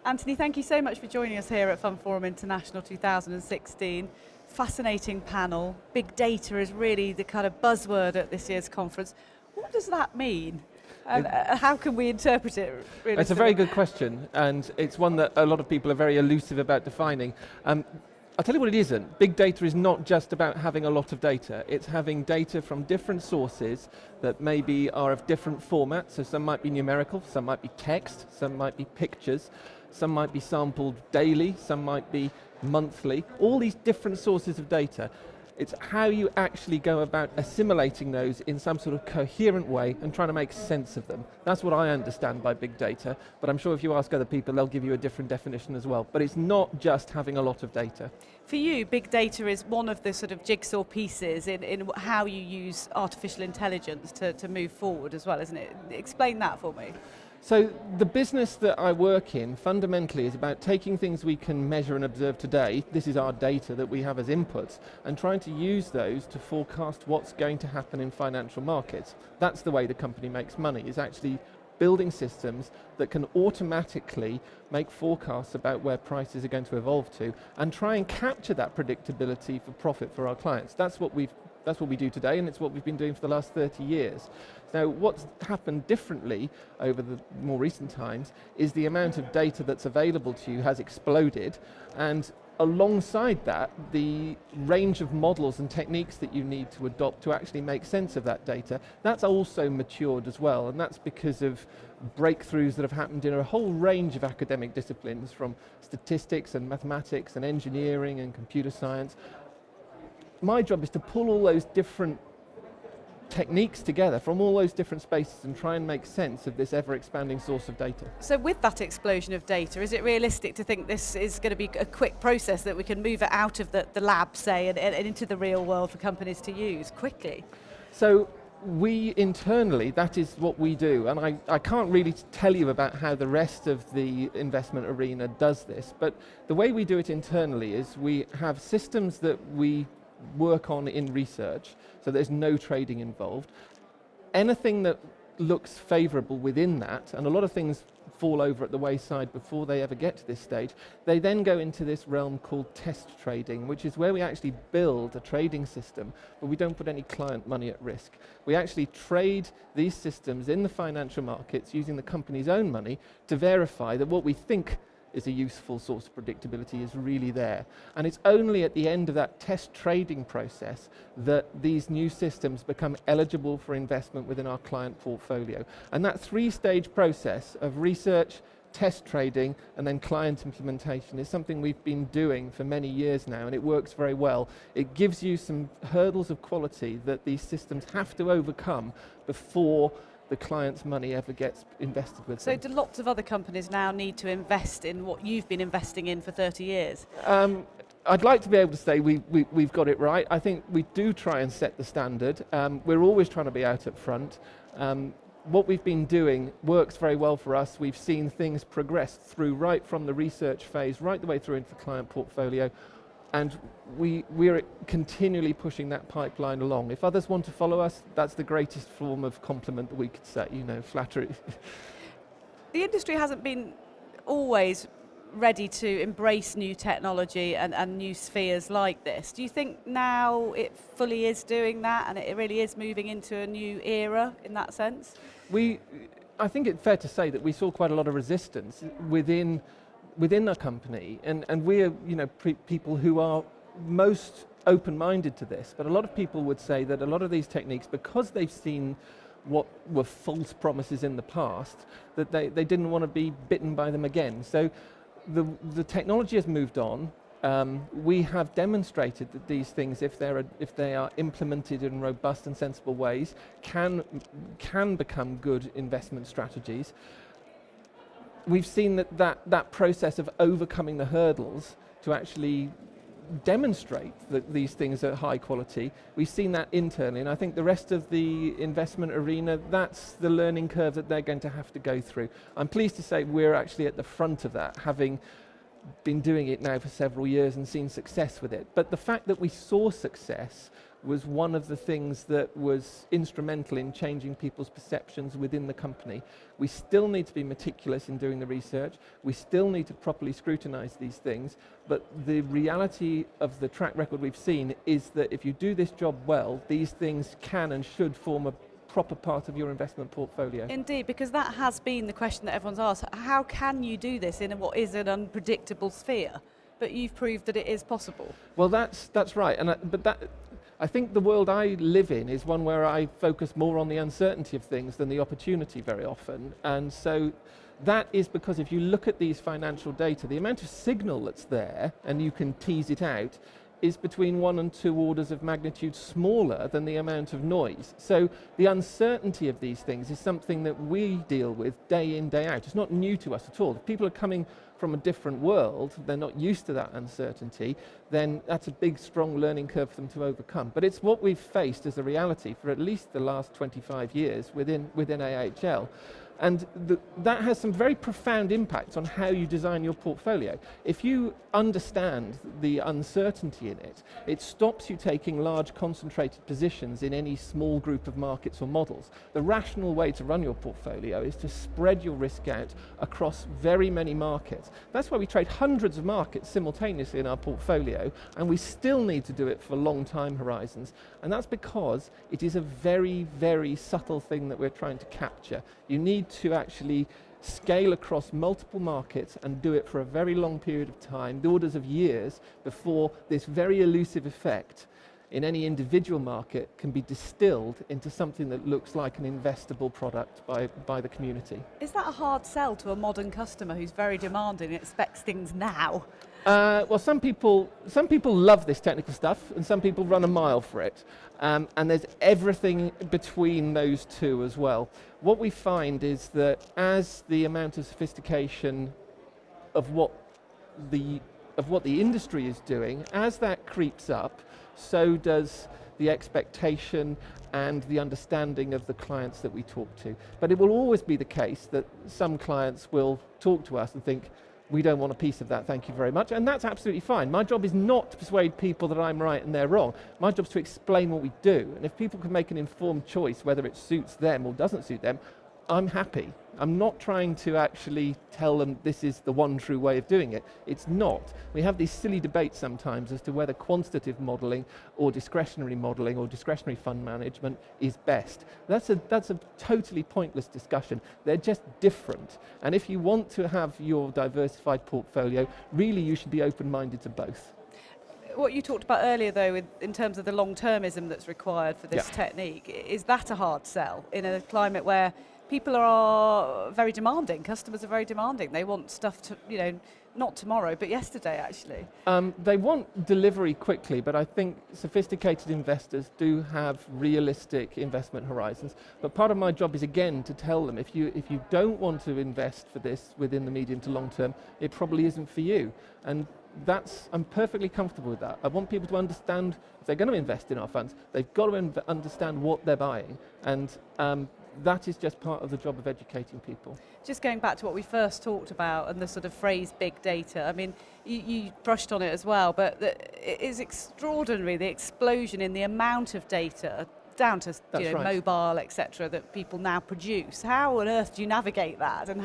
Anthony, thank you so much for joining us here at FundForum International 2016. Fascinating panel. Big data is really the kind of buzzword at this year's conference. What does that mean? And how can we interpret it? Really, it's a very good question, and it's one that a lot of people are very elusive about defining. I'll tell you what it isn't. Big data is not just about having a lot of data. It's having data from different sources that maybe are of different formats. So some might be numerical, some might be text, some might be pictures, some might be sampled daily, some might be monthly. All these different sources of data. It's how you actually go about assimilating those in some sort of coherent way and trying to make sense of them. That's what I understand by big data, but I'm sure if you ask other people, they'll give you a different definition as well. But it's not just having a lot of data. For you, big data is one of the sort of jigsaw pieces in how you use artificial intelligence to move forward as well, isn't it? Explain that for me. So the business that I work in fundamentally is about taking things we can measure and observe today, this is our data that we have as inputs, and trying to use those to forecast what's going to happen in financial markets. That's the way the company makes money, is actually building systems that can automatically make forecasts about where prices are going to evolve to and try and capture that predictability for profit for our clients. That's what we do today, and it's what we've been doing for the last 30 years. Now, what's happened differently over the more recent times is the amount of data that's available to you has exploded, and alongside that, the range of models and techniques that you need to adopt to actually make sense of that data, that's also matured as well, and that's because of breakthroughs that have happened in a whole range of academic disciplines, from statistics and mathematics and engineering and computer science. My job is to pull all those different techniques together from all those different spaces and try and make sense of this ever-expanding source of data. So with that explosion of data, is it realistic to think this is going to be a quick process that we can move it out of the lab, say, and into the real world for companies to use quickly? So we internally, that is what we do, and I can't really tell you about how the rest of the investment arena does this, but the way we do it internally is we have systems that we work on in research, so there's no trading involved. Anything that looks favourable within that, and a lot of things fall over at the wayside before they ever get to this stage, they then go into this realm called test trading, which is where we actually build a trading system, but we don't put any client money at risk. We actually trade these systems in the financial markets using the company's own money to verify that what we think is a useful source of predictability is really there. And it's only at the end of that test trading process that these new systems become eligible for investment within our client portfolio. And that three-stage process of research, test trading, and then client implementation is something we've been doing for many years now, and it works very well. It gives you some hurdles of quality that these systems have to overcome before the client's money ever gets invested with them. So do lots of other companies now need to invest in what you've been investing in for 30 years? I'd like to be able to say we've got it right. I think we do try and set the standard. We're always trying to be out at front. What we've been doing works very well for us. We've seen things progress through right from the research phase, right the way through into the client portfolio. And we're continually pushing that pipeline along. If others want to follow us, that's the greatest form of compliment that we could say, flattery. The industry hasn't been always ready to embrace new technology and new spheres like this. Do you think now it fully is doing that and it really is moving into a new era in that sense? I think it's fair to say that we saw quite a lot of resistance within the company, and we're people who are most open-minded to this, but a lot of people would say that a lot of these techniques, because they've seen what were false promises in the past, that they didn't want to be bitten by them again. So the technology has moved on. We have demonstrated that these things, if they are implemented in robust and sensible ways, can become good investment strategies. We've seen that process of overcoming the hurdles to actually demonstrate that these things are high quality. We've seen that internally, and I think the rest of the investment arena, that's the learning curve that they're going to have to go through. I'm pleased to say we're actually at the front of that, having been doing it now for several years and seen success with it. But the fact that we saw success was one of the things that was instrumental in changing people's perceptions within the company. We still need to be meticulous in doing the research. We still need to properly scrutinize these things. But the reality of the track record we've seen is that if you do this job well, these things can and should form a proper part of your investment portfolio. Indeed, because that has been the question that everyone's asked. How can you do this in what is an unpredictable sphere? But you've proved that it is possible. Well, that's right. I think the world I live in is one where I focus more on the uncertainty of things than the opportunity very often. And so that is because if you look at these financial data, the amount of signal that's there, and you can tease it out, is between 1 and 2 orders of magnitude smaller than the amount of noise. So the uncertainty of these things is something that we deal with day in, day out. It's not new to us at all. If people are coming from a different world, they're not used to that uncertainty, then that's a big, strong learning curve for them to overcome. But it's what we've faced as a reality for at least the last 25 years within AHL. And that has some very profound impacts on how you design your portfolio. If you understand the uncertainty in it, it stops you taking large concentrated positions in any small group of markets or models. The rational way to run your portfolio is to spread your risk out across very many markets. That's why we trade hundreds of markets simultaneously in our portfolio, and we still need to do it for long time horizons. And that's because it is a very, very subtle thing that we're trying to capture. You need to actually scale across multiple markets and do it for a very long period of time, the orders of years, before this very elusive effect in any individual market can be distilled into something that looks like an investable product by the community. Is that a hard sell to a modern customer who's very demanding and expects things now? Well, some people love this technical stuff, and some people run a mile for it. And there's everything between those two as well. What we find is that as the amount of sophistication of what the industry is doing, as that creeps up, so does the expectation and the understanding of the clients that we talk to. But it will always be the case that some clients will talk to us and think, we don't want a piece of that, thank you very much. And that's absolutely fine. My job is not to persuade people that I'm right and they're wrong. My job is to explain what we do. And if people can make an informed choice, whether it suits them or doesn't suit them, I'm happy. I'm not trying to actually tell them this is the one true way of doing it. It's not. We have these silly debates sometimes as to whether quantitative modelling or discretionary fund management is best. That's a totally pointless discussion. They're just different. And if you want to have your diversified portfolio, really you should be open-minded to both. What you talked about earlier, though, in terms of the long-termism that's required for this technique, is that a hard sell in a climate where people are very demanding, customers are very demanding, they want stuff to, not tomorrow, but yesterday actually? They want delivery quickly, but I think sophisticated investors do have realistic investment horizons. But part of my job is, again, to tell them if you don't want to invest for this within the medium to long term, it probably isn't for you. And I'm perfectly comfortable with that. I want people to understand, if they're going to invest in our funds, they've got to understand what they're buying. And that is just part of the job of educating people. Just going back to what we first talked about and the sort of phrase big data, I mean, you brushed on it as well, but it is extraordinary, the explosion in the amount of data down to mobile, etc., that people now produce. How on earth do you navigate that, and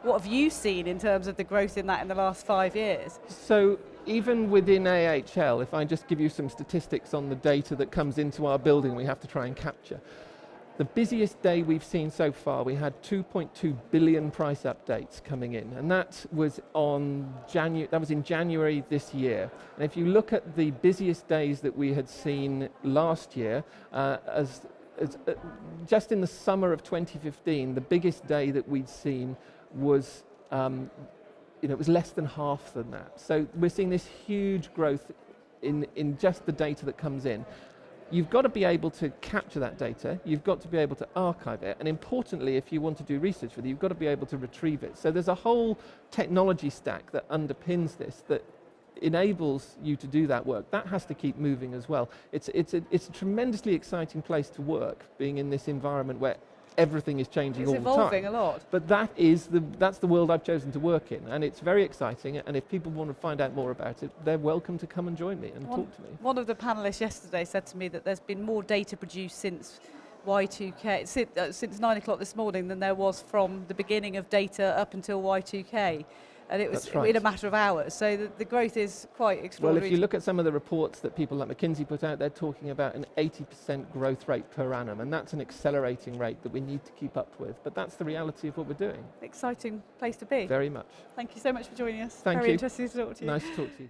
what have you seen in terms of the growth in that in the last 5 years? So even within AHL, if I just give you some statistics on the data that comes into our building we have to try and capture. The busiest day we've seen so far, we had 2.2 billion price updates coming in, and that was in January this year. And if you look at the busiest days that we had seen last year, just in the summer of 2015, the biggest day that we'd seen was it was less than half than that. So we're seeing this huge growth in just the data that comes in. You've got to be able to capture that data, you've got to be able to archive it, and importantly, if you want to do research with it, you've got to be able to retrieve it. So there's a whole technology stack that underpins this that enables you to do that work. That has to keep moving as well. It's a tremendously exciting place to work, being in this environment where everything is changing all It's the time. evolving a lot. But that's the world I've chosen to work in, and it's very exciting, and if people want to find out more about it, they're welcome to come and join me and talk to me. One of the panellists yesterday said to me that there's been more data produced since Y2K, since 9 o'clock this morning than there was from the beginning of data up until Y2K. And it was That's right. in a matter of hours. So the growth is quite extraordinary. Well, if you look at some of the reports that people like McKinsey put out, they're talking about an 80% growth rate per annum, and that's an accelerating rate that we need to keep up with. But that's the reality of what we're doing. Exciting place to be. Very much. Thank you so much for joining us. Thank Very you. interesting to talk to you. Nice to talk to you.